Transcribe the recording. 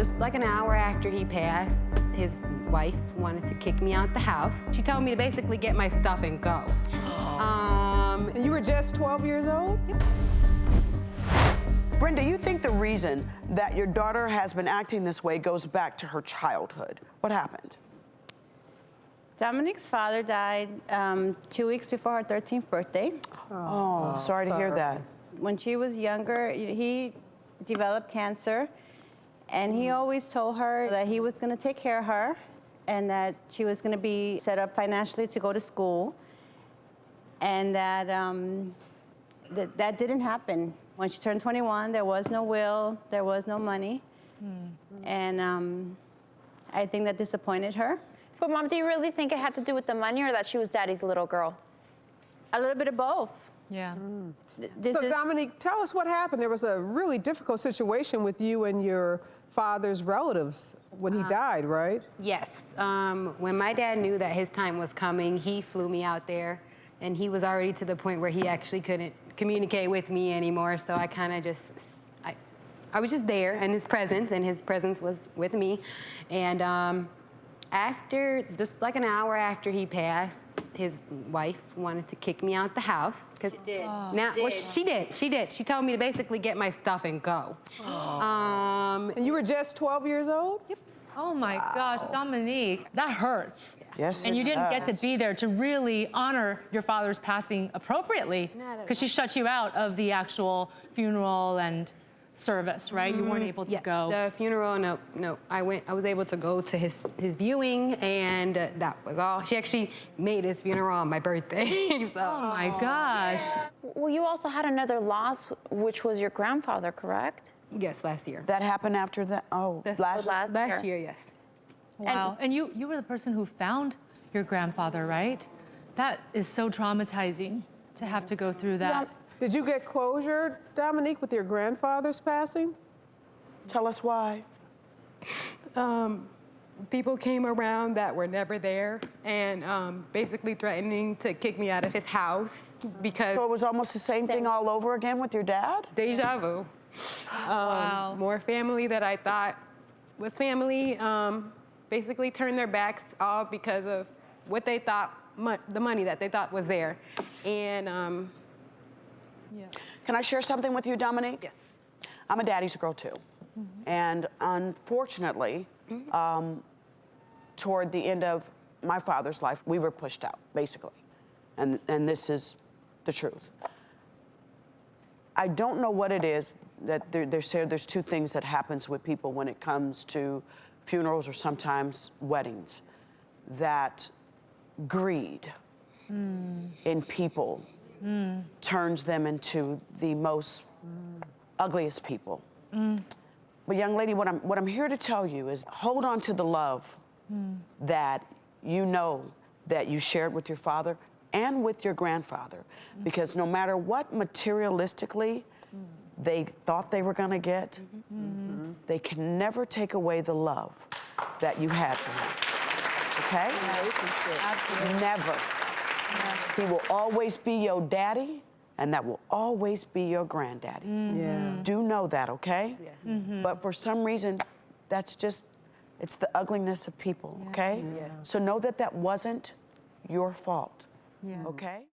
Just like an hour after he passed, his wife wanted to kick me out the house. She told me to basically get my stuff and go. And you were just 12 years old? Yep. Brenda, you think the reason that your daughter has been acting this way goes back to her childhood. What happened? Dominique's father died 2 weeks before her 13th birthday. Oh, sorry to hear that. When she was younger, he developed cancer, and he always told her that he was going to take care of her and that she was going to be set up financially to go to school, and that that didn't happen. When she turned 21, there was no will, there was no money, and I think that disappointed her. But Mom, do you really think it had to do with the money or that she was Daddy's little girl? A little bit of both. Yeah. So Dominique, tell us what happened. There was a really difficult situation with you and your father's relatives when he died, right? Yes. When my dad knew that his time was coming, he flew me out there, and he was already to the point where he actually couldn't communicate with me anymore. So I kind of just, I was just there in his presence, and his presence was with me. And after, just like an hour after he passed, his wife wanted to kick me out the house. She did. Well, she did. She told me to basically get my stuff and go. And you were just 12 years old? Yep. Oh my gosh, Dominique, that hurts. Yes, And you didn't get to does. be there to really honor your father's passing appropriately, because she shut you out of the actual funeral and service, right? You weren't able to go. The funeral, no. I was able to go to his viewing, and that was all. She actually made his funeral on my birthday. So. Oh my gosh. Well, you also had another loss, which was your grandfather, correct? Yes, last year. That happened after that? Oh, Last year, yes. Wow. And you were the person who found your grandfather, right? That is so traumatizing to have to go through that. Did you get closure, Dominique, with your grandfather's passing? Tell us why. People came around that were never there, and basically threatening to kick me out of his house because So it was almost the same thing all over again with your dad? deja vu. Wow. More family that I thought was family basically turned their backs all because of what they thought, the money that they thought was there. And Can I share something with you, Dominique? yes. I'm a daddy's girl too. And unfortunately, toward the end of my father's life, we were pushed out, basically. And this is the truth. I don't know what it is that they say there's two things that happens with people when it comes to funerals or sometimes weddings. That greed in people turns them into the most ugliest people. But young lady, what I'm here to tell you is hold on to the love that you know that you shared with your father and with your grandfather, because no matter what materialistically they thought they were gonna get, they can never take away the love that you had for him, okay? Absolutely. Never. He will always be your daddy, and that will always be your granddaddy. Yeah. Do know that, okay? Yes. But for some reason, that's just, it's the ugliness of people, okay? Yes. So know that that wasn't your fault, Yeah. okay?